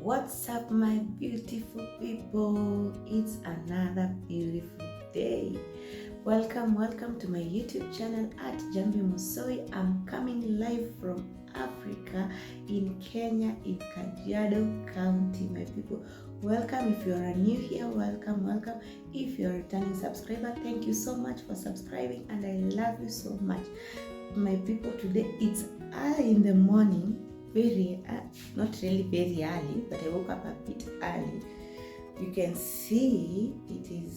What's up, my beautiful people? It's another beautiful day. Welcome to my YouTube channel at Jambi Musoi. I'm coming live from Africa, in Kenya, in Kajiado County, my people. Welcome. If you are new here, welcome. If you're a returning subscriber, thank you so much for subscribing, and I love you so much, my people. Today it's early in the morning, not really very early, but I woke up a bit early. You can see it is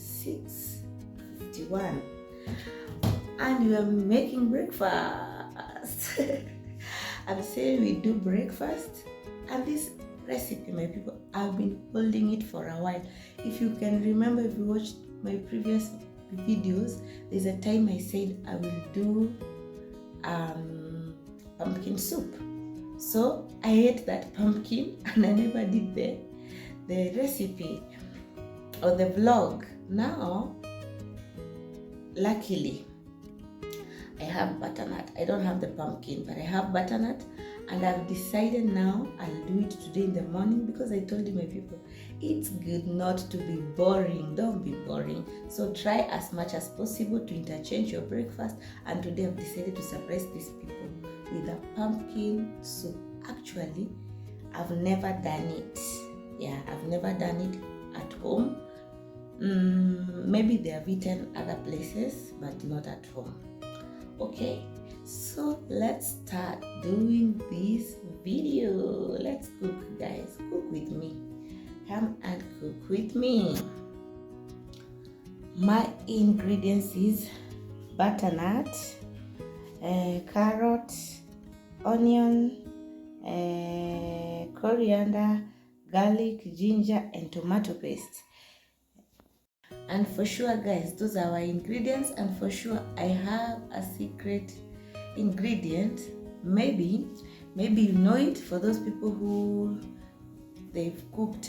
6:51 and we are making breakfast. I'm saying we do breakfast, and this recipe, my people, I've been holding it for a while. If you can remember, if you watched my previous videos, there's a time I said I will do pumpkin soup. So I ate that pumpkin and I never did the recipe or the vlog. Now, luckily, I have butternut. I don't have the pumpkin, but I have butternut, and I've decided now I'll do it today in the morning, because I told you, my people, it's good not to be boring. Don't be boring. So try as much as possible to interchange your breakfast, and today I've decided to surprise these people with a pumpkin soup. Actually, I've never done it. Yeah, I've never done it at home. Maybe they have eaten other places, but not at home. Okay, so let's start doing this video. Let's cook, guys. Cook with me. Come and cook with me. My ingredients is butternut, carrot, onion, coriander, garlic, ginger, and tomato paste. And for sure, guys, those are our ingredients, and for sure I have a secret ingredient. Maybe you know it. For those people who they've cooked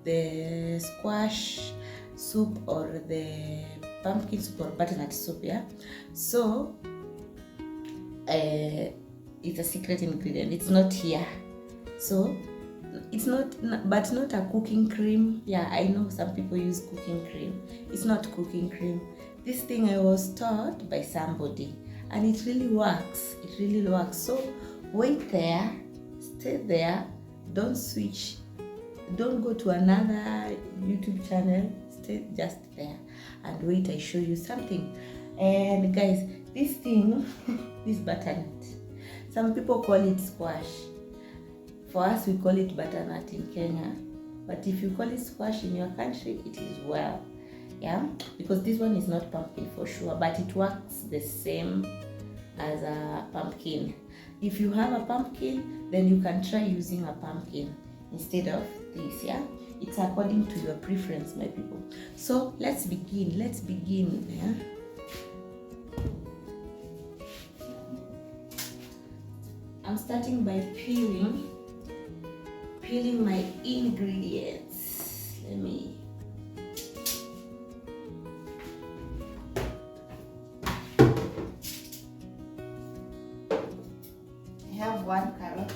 the squash soup or the pumpkin soup or butternut soup, yeah, so it's a secret ingredient. It's not here, so it's not a cooking cream. Yeah, I know some people use cooking cream. It's not cooking cream. This thing I was taught by somebody, and it really works. So wait there, stay there, don't switch, don't go to another YouTube channel. Stay just there and wait. I show you something. And guys, this thing this butternut, some people call it squash. For us, we call it butternut in Kenya. But if you call it squash in your country, it is well. Yeah? Because this one is not pumpkin for sure, but it works the same as a pumpkin. If you have a pumpkin, then you can try using a pumpkin instead of this, yeah? It's according to your preference, my people. So let's begin. Yeah? I'm starting by peeling my ingredients. I have 1 carrot.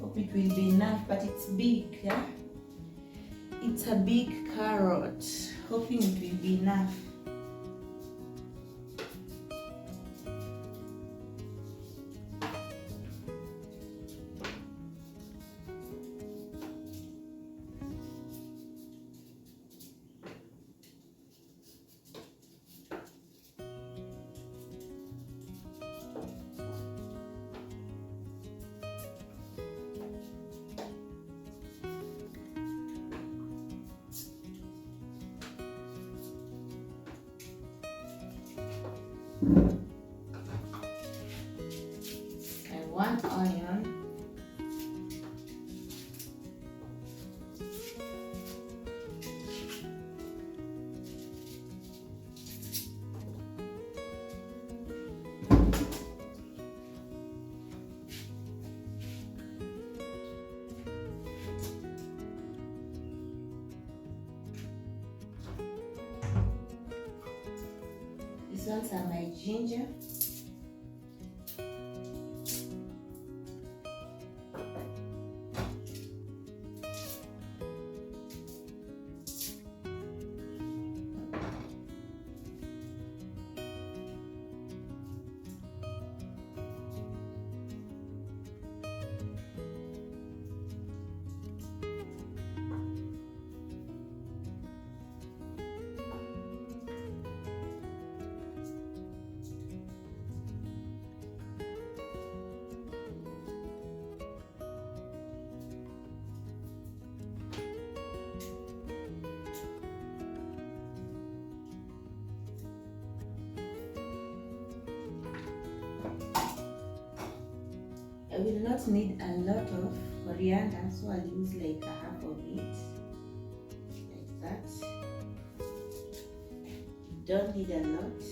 Hope it will be enough, but it's big, yeah? It's a big carrot. Hoping it will be enough. And 1 onion. These ones are my ginger. I will not need a lot of coriander, so I'll use like a half of it, like that. Don't need a lot.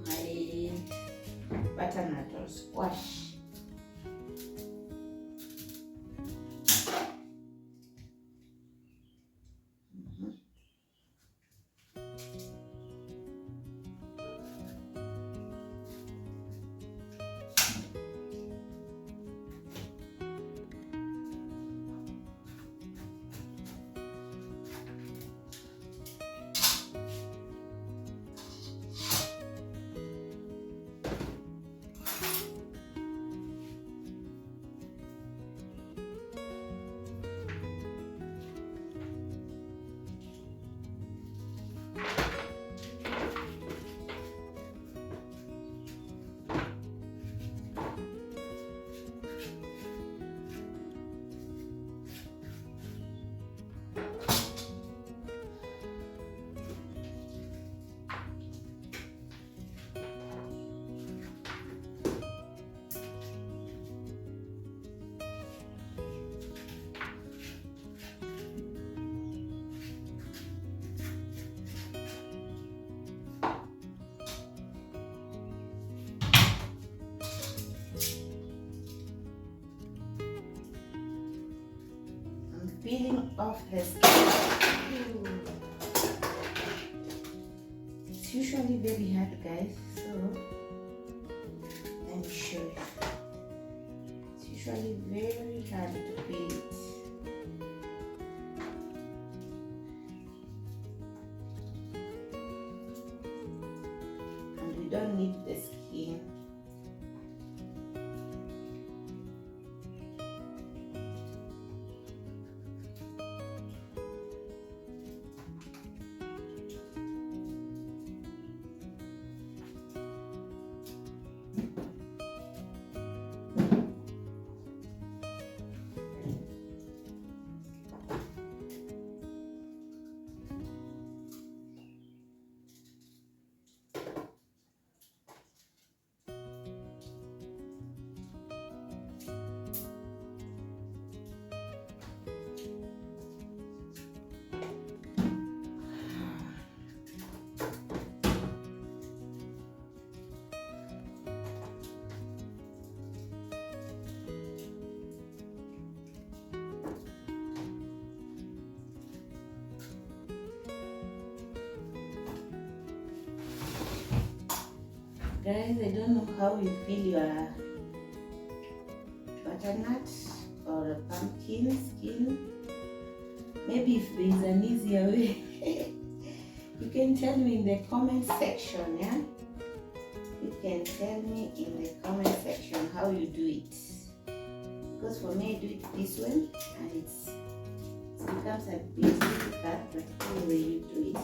My butternut or squash. Peeling off the skin. It's usually very hard, guys, so let me show you. It's usually very hard to peel it. And we don't need the skin. Guys, I don't know how you feel your butternut or pumpkin skin. Maybe if there is an easier way, you can tell me in the comment section, yeah? You can tell me in the comment section how you do it. Because for me, I do it this way, and it becomes a bit difficult, but anyway, you do it.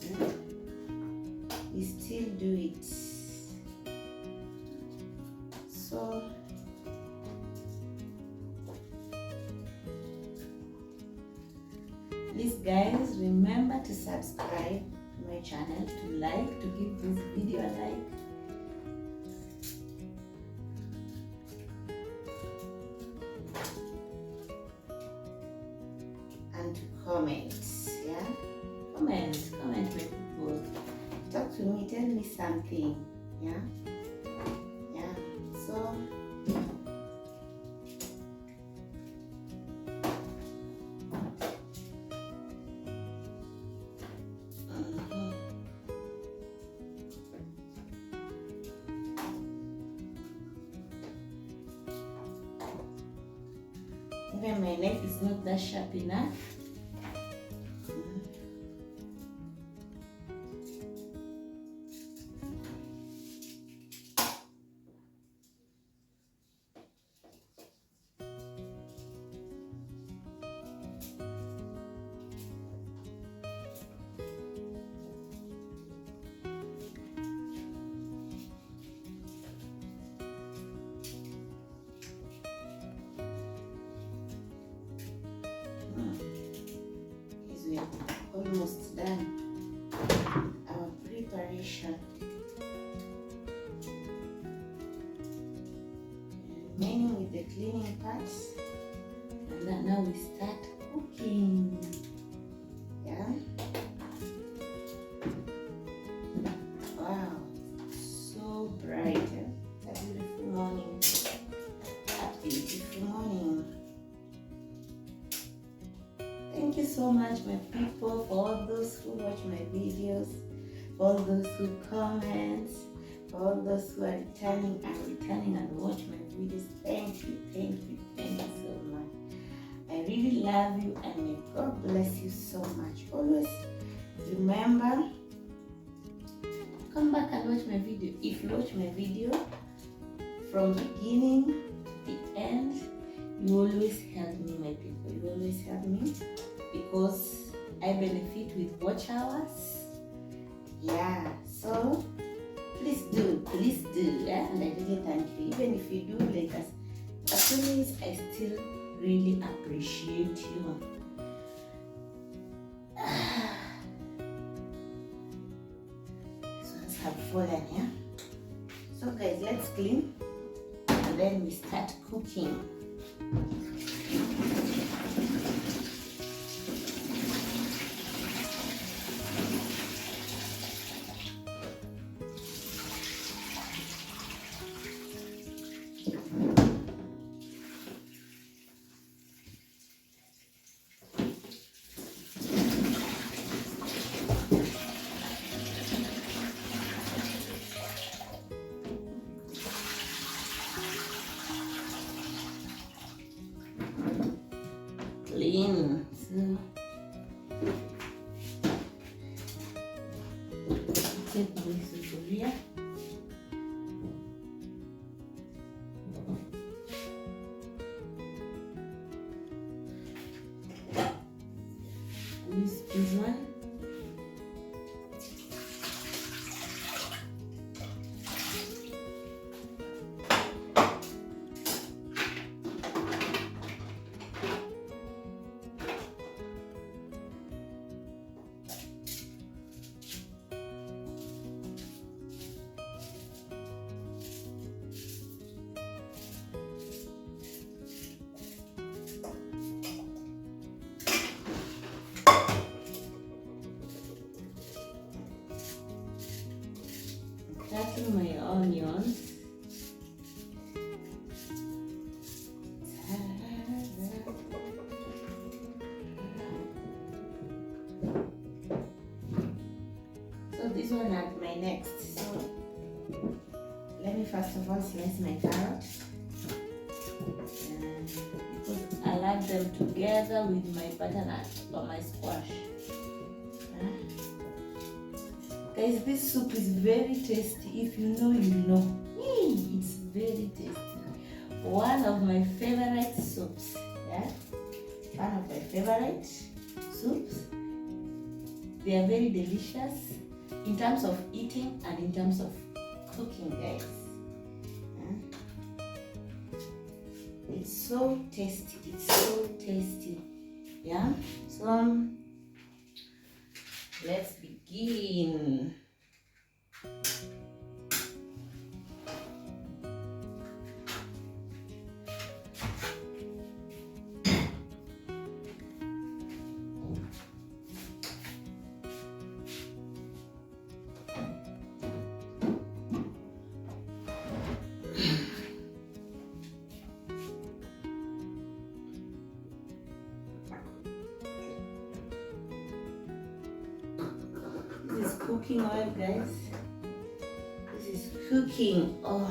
Yeah? You still do it. So please, guys, remember to subscribe to my channel, to like, to give this video a like, and to comment. Yeah, comment my people. Talk to me, tell me something, yeah? So, even my knife is not that sharp enough. remaining with the cleaning parts, and then now we start cooking. Yeah. Wow, so bright. A beautiful morning. A beautiful morning. Thank you so much, my people, for all those who watch my videos, for all those who comment, for all those who are returning and watch my videos. Thank you so much. I really love you, and may God bless you so much. Always remember, come back and watch my video. If you watch my video from beginning to the end, you always help me, my people. You always help me because I benefit with watch hours. Yeah, so please do, yeah? And I really thank you. Even if you do like us, as always, I still really appreciate you. These ones have fallen, yeah? So guys, let's clean and then we start cooking. Clean. So take this sufuria. This one. Cutting my onions. So this one at my next. So let me first of all slice my carrot, because I like them together with my butternut or my squash. Guys, this soup is very tasty. If you know, you know. It's very tasty. One of my favorite soups. Yeah, one of my favorite soups. They are very delicious in terms of eating and in terms of cooking, guys. It's so tasty. It's so tasty. Yeah. So let's begin. This is cooking oil, guys. This is cooking oil.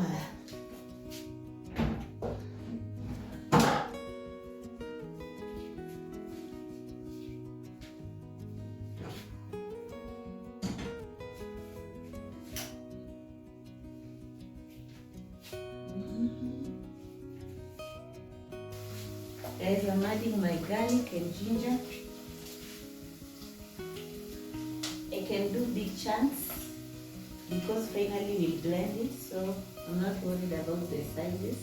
Guys, I'm adding my garlic and ginger. I can do big chunks because finally we'll blend it, so I'm not worried about the sizes.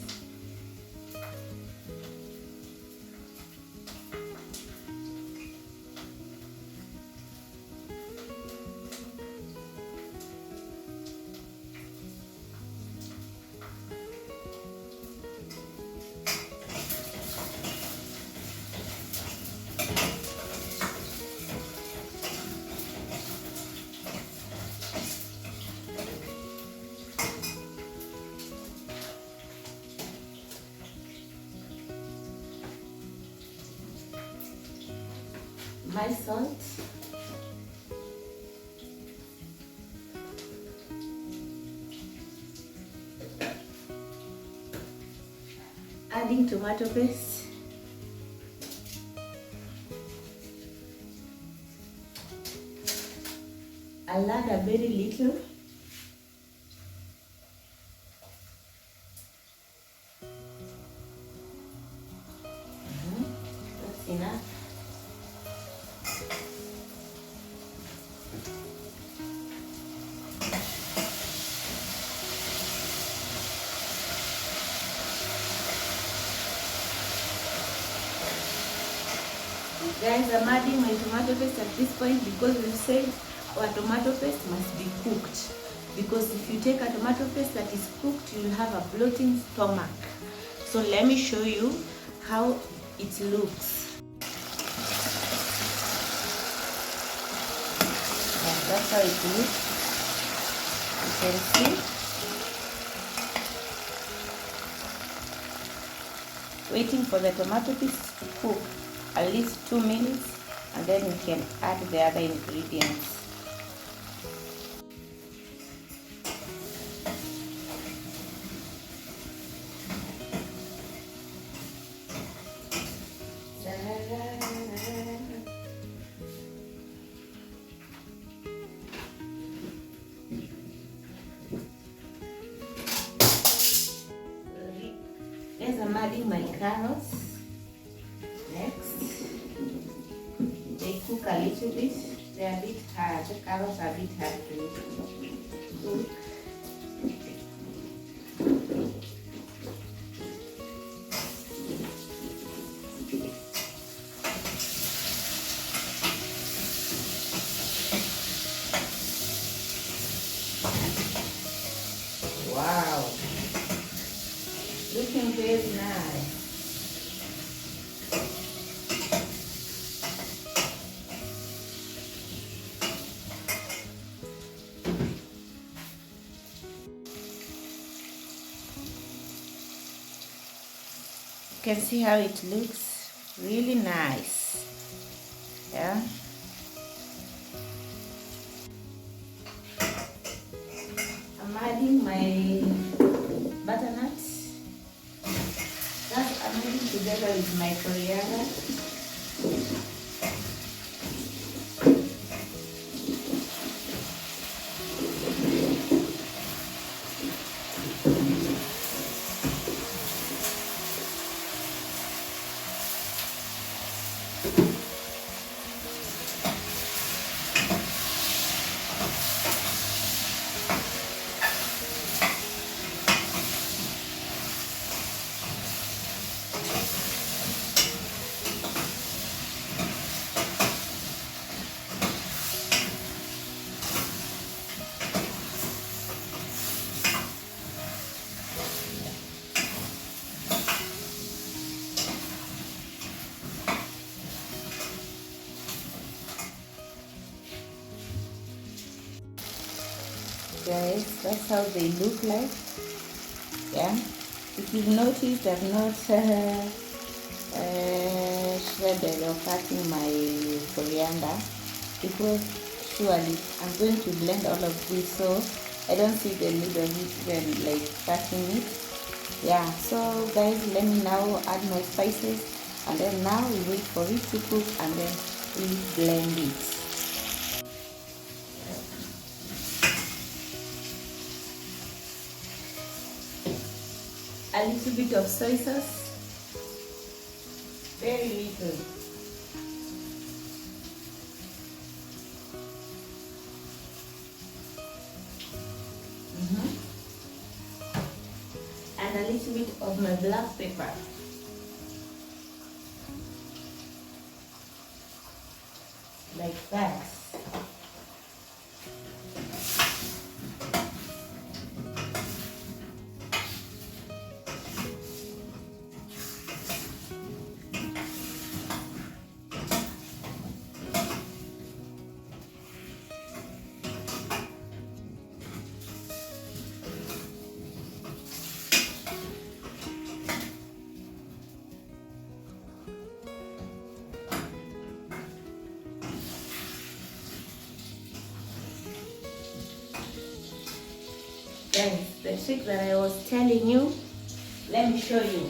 my salt, adding tomato paste, I'll add a very little. That's enough. Guys, I'm adding my tomato paste at this point because we said our tomato paste must be cooked. Because if you take a tomato paste that is cooked, you will have a bloating stomach. So let me show you how it looks. Yeah, that's how it looks. You can see. Waiting for the tomato paste to cook at least 2 minutes, and then we can add the other ingredients. Yes, I'm adding my carrots. Next, they cook a little bit. They're a bit hard. The carrots are a bit hard to cook. Wow, looking very nice. You can see how it looks, really nice. Yeah. I'm adding my butternut. That I'm adding together with my coriander. Guys, that's how they look like. Yeah, if you've noticed, I've not shredded or cutting my coriander because surely I'm going to blend all of this, so I don't see the need of it when like cutting it. Yeah, so guys, let me now add my spices, and then now we wait for it to cook, and then we blend it. A little bit of soy sauce, very little. And a little bit of my black pepper. Like that. Guys, the trick that I was telling you, let me show you.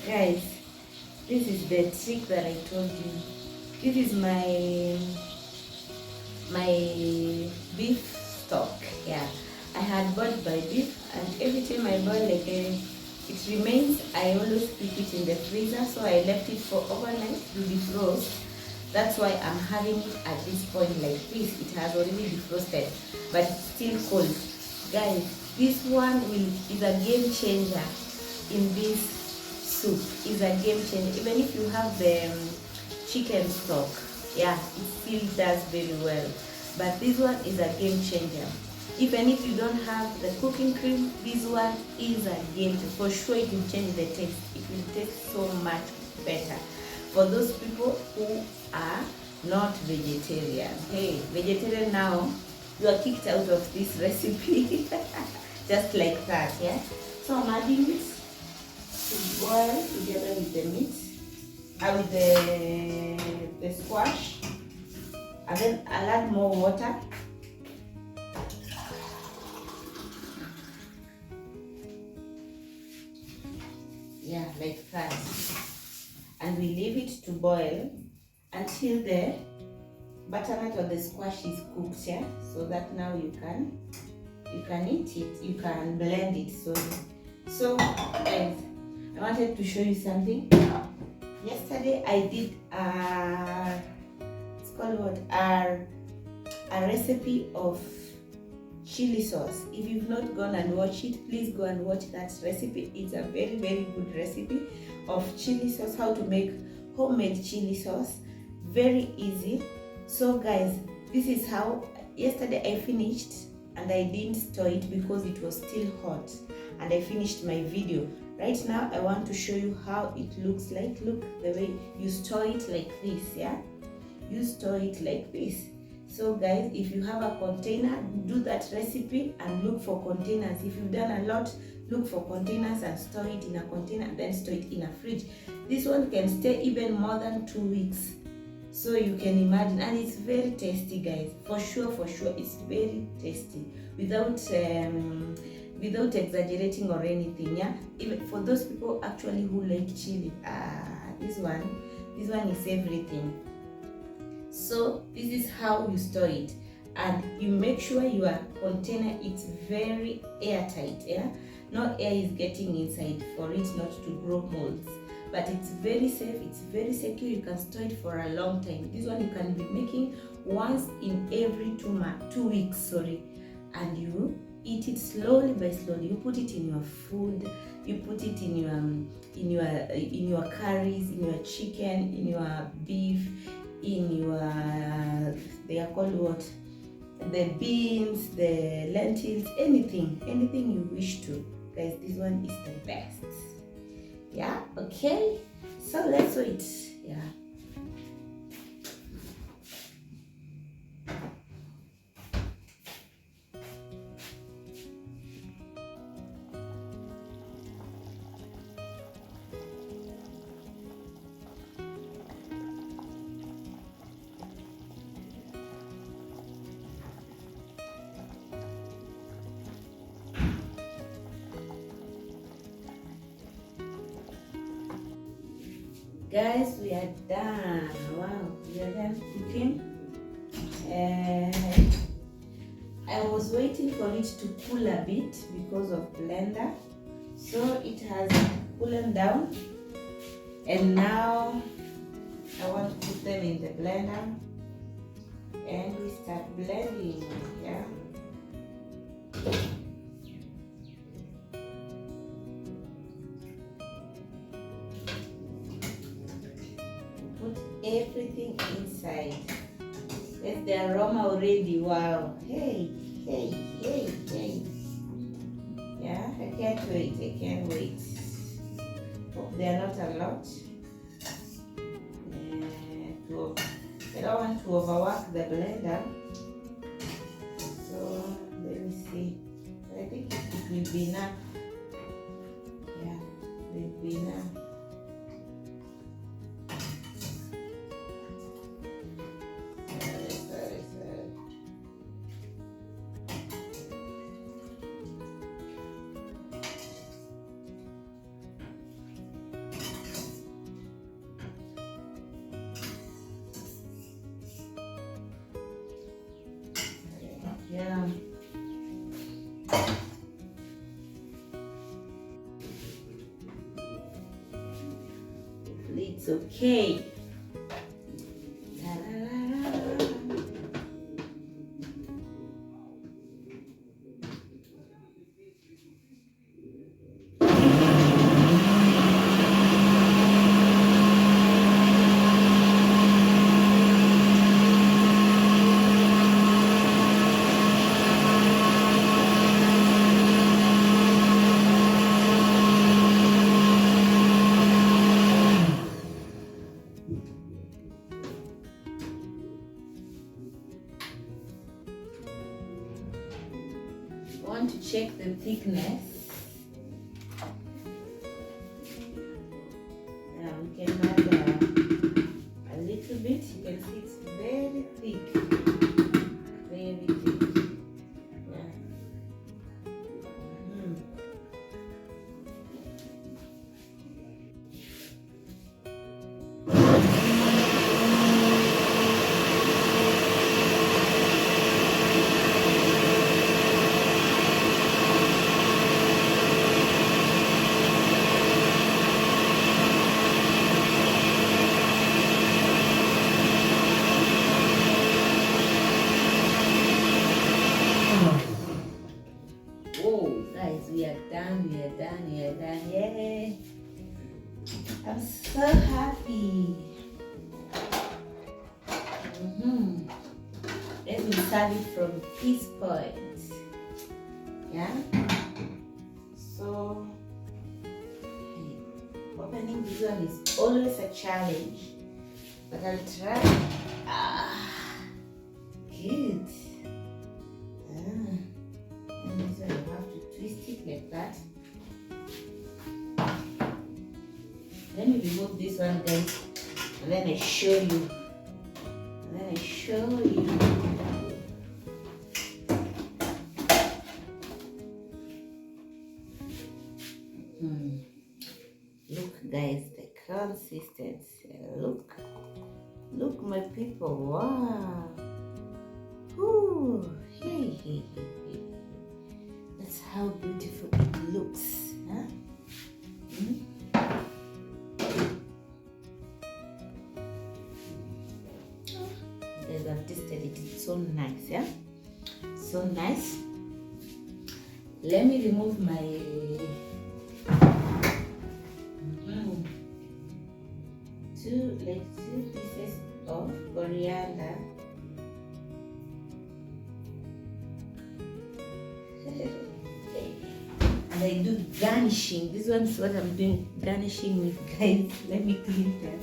Guys, this is the trick that I told you. This is my beef stock. Yeah, I had bought my beef, and every time I boil it remains, I always keep it in the freezer, so I left it for overnight to defrost. That's why I'm having it at this point like this. It has already defrosted, but it's still cold. Guys, this one is a game changer in this soup. Is a game changer. Even if you have the chicken stock, yeah, it still does very well. But this one is a game changer. Even if you don't have the cooking cream, this one is a game changer. For sure, it will change the taste. It will taste so much better. For those people who are not vegetarian, hey, vegetarian now, you are kicked out of this recipe. Just like that, yeah. So I'm adding this to boil together with the meat, with the squash, and then I'll add more water. Yeah, like that. And we leave it to boil until the butternut or the squash is cooked, yeah. So that now you can eat it, you can blend it. So guys, I wanted to show you something. Yesterday I did it's called what? A recipe of chili sauce. If you've not gone and watched it, please go and watch that recipe. It's a very, very good recipe of chili sauce, how to make homemade chili sauce. Very easy. So guys, this is how yesterday I finished, and I didn't store it because it was still hot, and I finished my video. Right now I want to show you how it looks like. Look, the way you store it like this, yeah, you store it like this. So guys, if you have a container, do that recipe and look for containers. If you've done a lot, look for containers and store it in a container, then store it in a fridge. This one can stay even more than 2 weeks. So you can imagine, and it's very tasty, guys. For sure, it's very tasty. Without exaggerating or anything, yeah. Even for those people actually who like chili, this one is everything. So this is how you store it, and you make sure your container is very airtight, yeah. No air is getting inside for it not to grow molds. But it's very safe, it's very secure. You can store it for a long time. This one you can be making once in every 2 weeks, and you eat it slowly by slowly. You put it in your food, you put it in your curries, in your chicken, in your beef, in your they are called what? The beans, the lentils, anything you wish to. Guys, this one is the best. Yeah, okay. So let's wait. Yeah. Guys, we are done. Wow, we are done cooking. I was waiting for it to cool a bit because of blender. So it has cooled down, and now I want to put them in the blender and we start blending. Yeah. Everything inside. There's the aroma already. Wow. Hey. Yeah, I can't wait. Hope they are not a lot. I don't want to overwork the blender. So let me see. I think it will be enough. Yeah, it will be enough. it's okay. Ta-ra-ra-ra. Want to check the thickness. We can add a little bit. You can see it's very thick, very thick. Yeah. Oh, guys, we are done. We are done. We are done. Yay! I'm so happy. Let me serve it from this point. Yeah. So opening this one is always a challenge, but I'll try. Good. And this one you have to twist it like that. Let me remove this one, guys, and then I show you. Look, guys, the consistency. Look, my people. Wow. Ooh. Hey. That's how beautiful it looks. Huh? Guys, I've tasted it. It's so nice, yeah? So nice. Let me remove my two pieces of coriander. And I do garnishing. This one's what I'm doing garnishing with, guys. Let me clean that.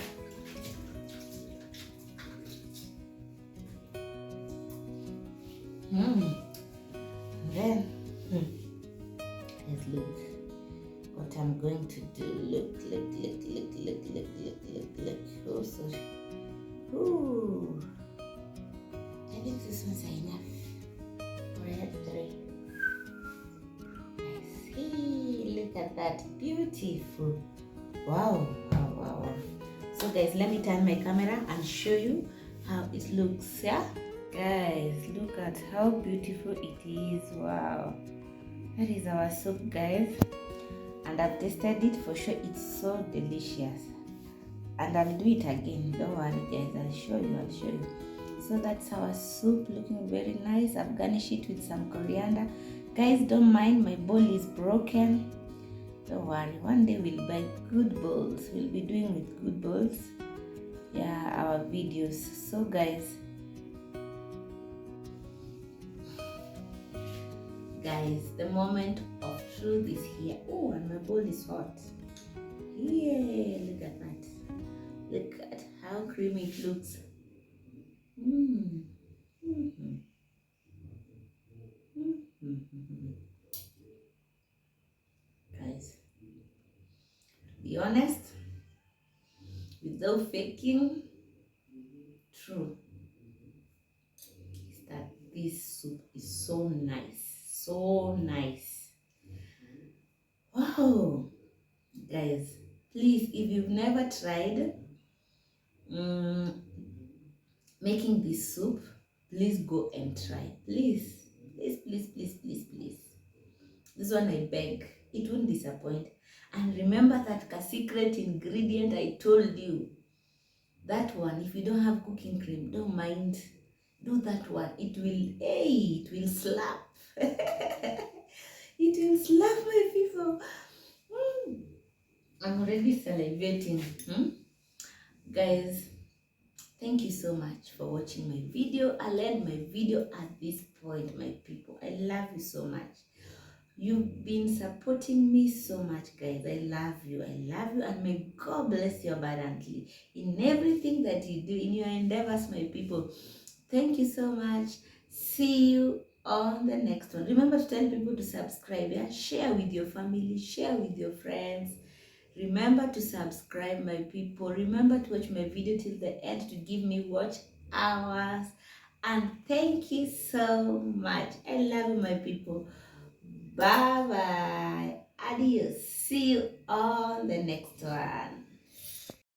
Then let's look what I'm going to do. Look. Oh, sorry. Ooh. I think this one's enough. We have 3. See, look at that. Beautiful. Wow. So guys, let me turn my camera and show you how it looks. Yeah, guys, look at how beautiful it is. Wow, that is our soup, guys, and I've tasted it. For sure it's so delicious, and I'll do it again. Don't worry, guys, I'll show you. So that's our soup, looking very nice. I've garnished it with some coriander. Guys, don't mind, my bowl is broken. Don't worry, one day we'll buy good bowls. We'll be doing with good bowls, yeah, our videos. So guys, the moment of truth is here. Oh, and my bowl is hot. Yeah, look at that. Look at how creamy it looks. Guys, be honest, without faking, true is that this soup is so nice. Wow, guys, please, if you've never tried making this soup, please go and try. Please. This one I beg, it won't disappoint. And remember that secret ingredient I told you. That one, if you don't have cooking cream, don't mind. Do that one. It will, hey, it will slap. It will slap my people. Mm. I'm already salivating. Guys, thank you so much for watching my video. I'll end my video at this point, my people. I love you so much. You've been supporting me so much, guys. I love you. I love you. And may God bless you abundantly in everything that you do, in your endeavors, my people. Thank you so much. See you on the next one. Remember to tell people to subscribe. Yeah? Share with your family. Share with your friends. Remember to subscribe, my people. Remember to watch my video till the end to give me watch hours. And thank you so much. I love you, my people. Bye bye. Adios. See you on the next one.